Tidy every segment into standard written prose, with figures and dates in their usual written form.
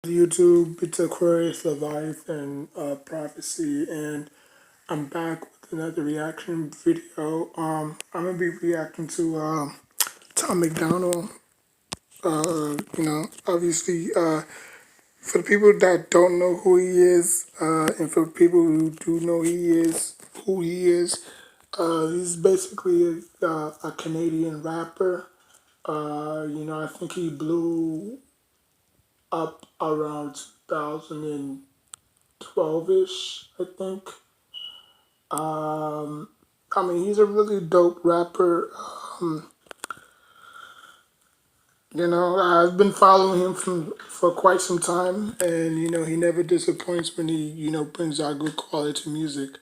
YouTube. It's Aquarius of Life and Prophecy, and I'm back with another reaction video. I'm gonna be reacting to Tom MacDonald. Obviously, for the people that don't know who he is, and for people who do know who he is, he's basically a Canadian rapper. I think he blew up around 2012-ish, I think. Um, I mean, he's a really dope rapper. Um, I've been following him for quite some time, and he never disappoints when he brings out good quality music.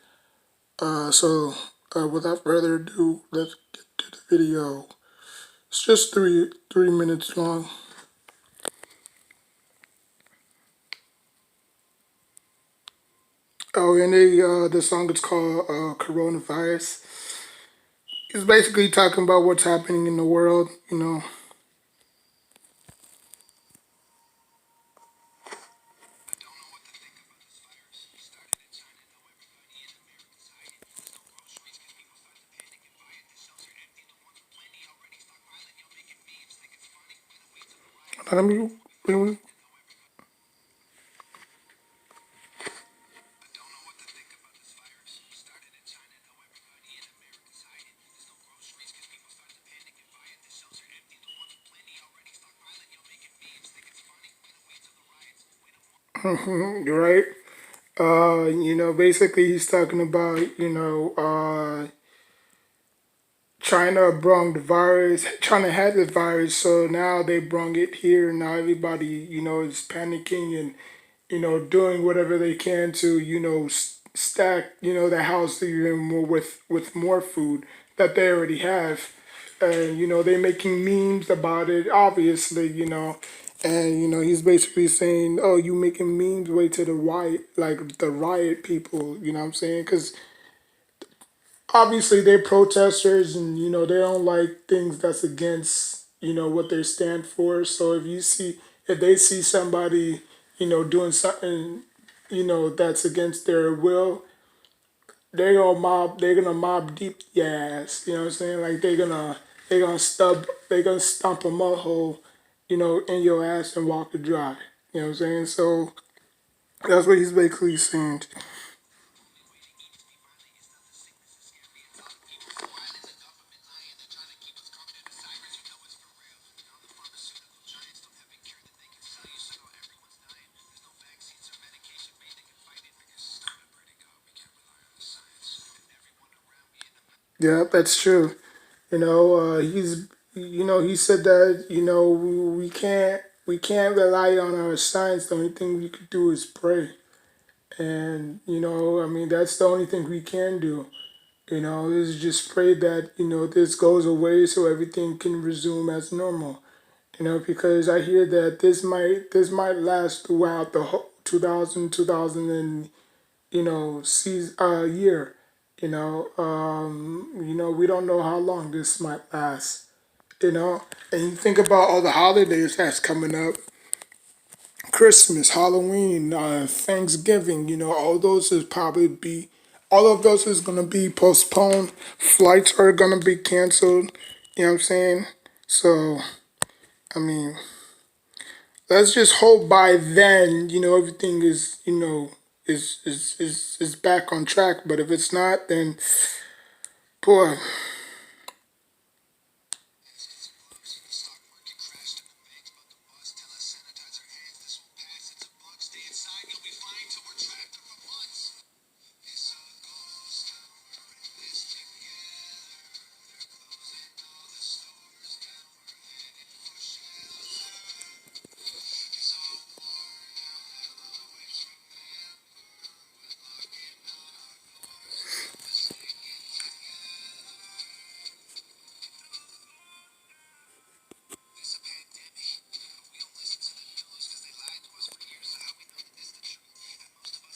Without further ado, let's get to the video. It's just three minutes long. Oh, and the song is called "Coronavirus." It's basically talking about what's happening in the world. Let me. You're right. Basically he's talking about, China brung the virus, China had the virus, so now they brung it here. Now everybody, is panicking and, doing whatever they can to, stack, the house even more with more food that they already have. And, they're making memes about it, obviously, and, he's basically saying, oh, you making memes, way to the riot, like the riot people, you know what I'm saying? Because obviously they're protesters and they don't like things that's against what they stand for. So if they see somebody doing something that's against their will, they're gonna mob deep your ass. You know what I'm saying? Like they're gonna stomp a mud hole in your ass and walk it dry. You know what I'm saying? So that's what he's basically saying. Yeah, that's true. He said that we can't rely on our science. The only thing we could do is pray, and I mean that's the only thing we can do. Is just pray that this goes away so everything can resume as normal. Because I hear that this might last throughout the whole 2000 and year. We don't know how long this might last. And you think about all the holidays that's coming up: Christmas, Halloween, Thanksgiving. All of those is gonna be postponed. Flights are gonna be canceled. You know what I'm saying? So I mean, let's just hope by then, everything is back on track. But if it's not, then boy.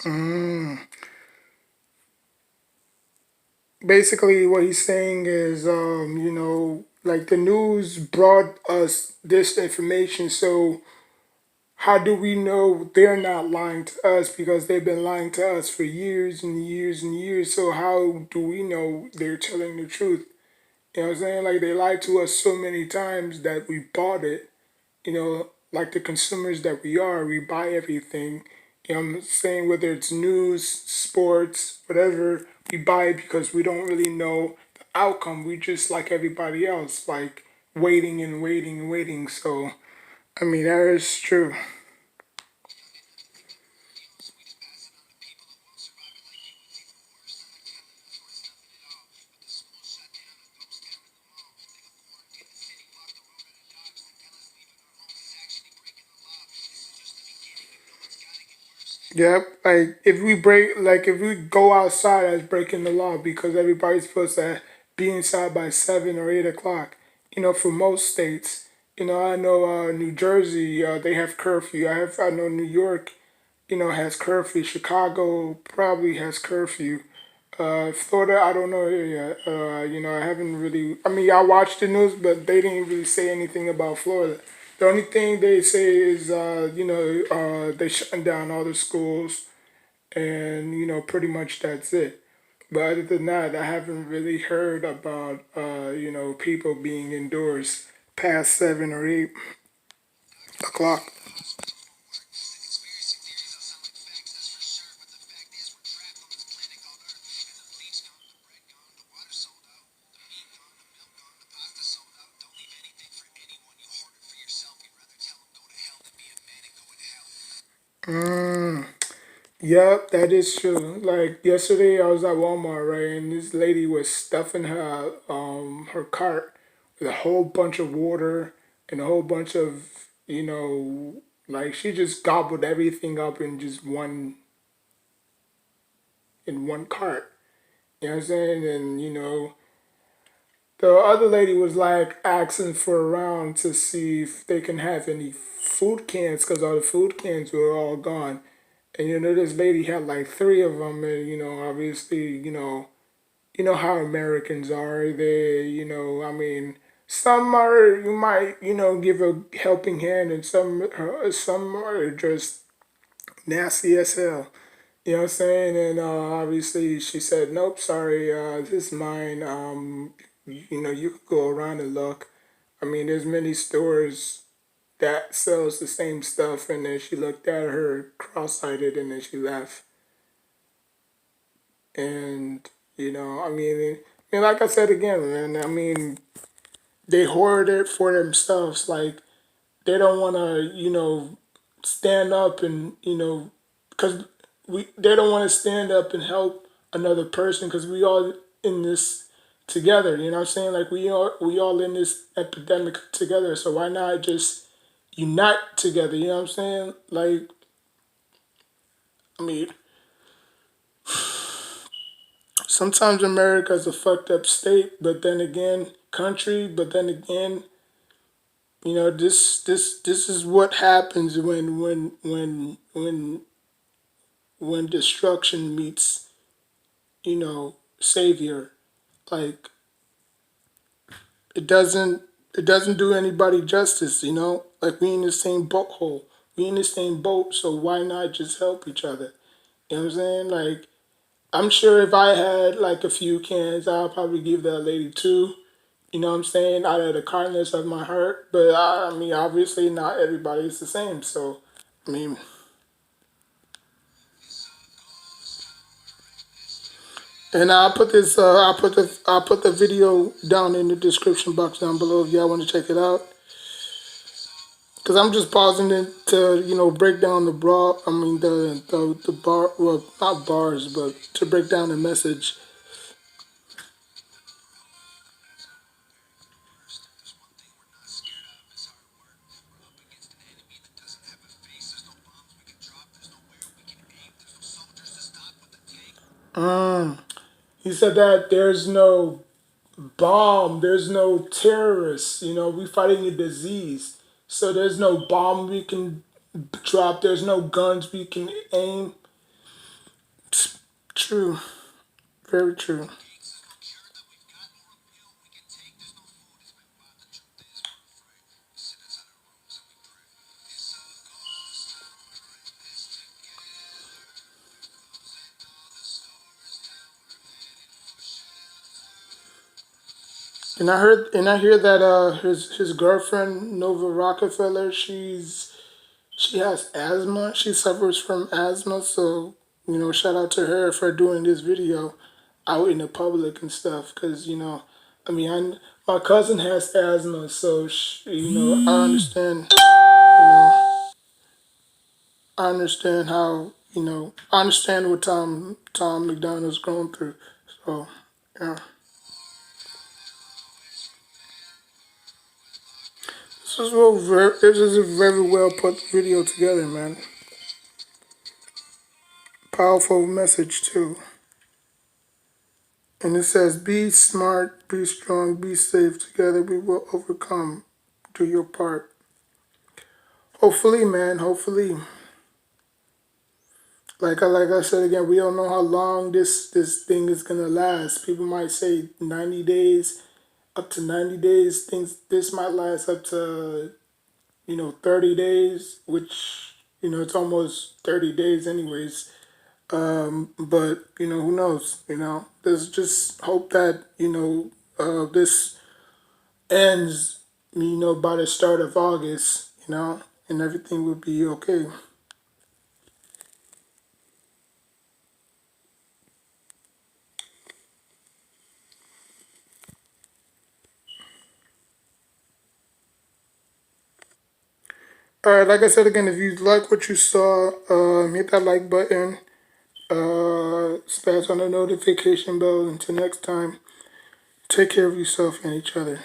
Mm. Basically what he's saying is like the news brought us this information, so how do we know they're not lying to us because they've been lying to us for years and years and years? So how do we know they're telling the truth? You know what I'm saying? Like they lied to us so many times that we bought it. Like the consumers that we are, we buy everything. I'm saying whether it's news, sports, whatever, we buy it because we don't really know the outcome. We just like everybody else, like waiting and waiting and waiting. So I mean that is true. Yep. Like if we go outside, that's breaking the law because everybody's supposed to be inside by 7 or 8 o'clock. For most states. I know New Jersey, they have curfew. I know New York, has curfew. Chicago probably has curfew. Florida, I don't know yet. I haven't really. I mean, I watched the news, but they didn't really say anything about Florida. The only thing they say is, they shutting down all the schools, and pretty much that's it. But other than that, I haven't really heard about, people being indoors past 7 or 8 o'clock. Mm. Yep, that is true. Like yesterday, I was at Walmart, right, and this lady was stuffing her cart with a whole bunch of water and a whole bunch of like she just gobbled everything up in just one cart. You know what I'm saying? And the other lady was like asking for around to see if they can have any food cans because all the food cans were all gone. And this lady had like three of them, and obviously, how Americans are. I mean, some are you might give a helping hand, and some are just nasty as hell. You know what I'm saying? And obviously, she said, "Nope, sorry, this is mine. You could go around and look. I mean, there's many stores that sells the same stuff." And then she looked at her cross-eyed, and then she left. And like I said again, man. I mean, they hoard it for themselves. Like they don't want to, stand up and because they don't want to stand up and help another person because we all in this together. You know what I'm saying? Like we all in this epidemic together. So why not just unite together? You know what I'm saying? Like I mean, sometimes America is a fucked up state, but then again, country, but then again, this is what happens when destruction meets, savior. Like it doesn't it doesn't do anybody justice, Like we in the same boat hole. We in the same boat, so why not just help each other? You know what I'm saying? Like I'm sure if I had like a few cans, I'll probably give that lady two. You know what I'm saying? Out of the kindness of my heart. But I mean, obviously, not everybody's the same. So, I mean, and I'll put the video down in the description box down below if y'all want to check it out. Cause I'm just pausing it to break down the bra. I mean the bar. Well, not bars, but to break down the message. Mm. He said that there's no bomb, there's no terrorists. We fighting a disease, so there's no bomb we can drop. There's no guns we can aim. True, very true. And I hear that his girlfriend Nova Rockefeller, she has asthma. She suffers from asthma, so shout out to her for doing this video out in the public and stuff. Cause I mean, my cousin has asthma, so I understand. I understand how I understand what Tom McDonald's going through. So yeah, this is a very well put video together, man. Powerful message too. And it says, "Be smart, be strong, be safe. Together we will overcome. Do your part." Hopefully, man. Hopefully, like I said again, we don't know how long this thing is gonna last. People might say 90 days, up to 90 days. Things this might last up to 30 days, which it's almost 30 days anyways. But who knows? There's just hope that this ends. By the start of August. And everything will be okay. All right, like I said again, if you like what you saw, hit that like button, smash on the notification bell. Until next time, take care of yourself and each other.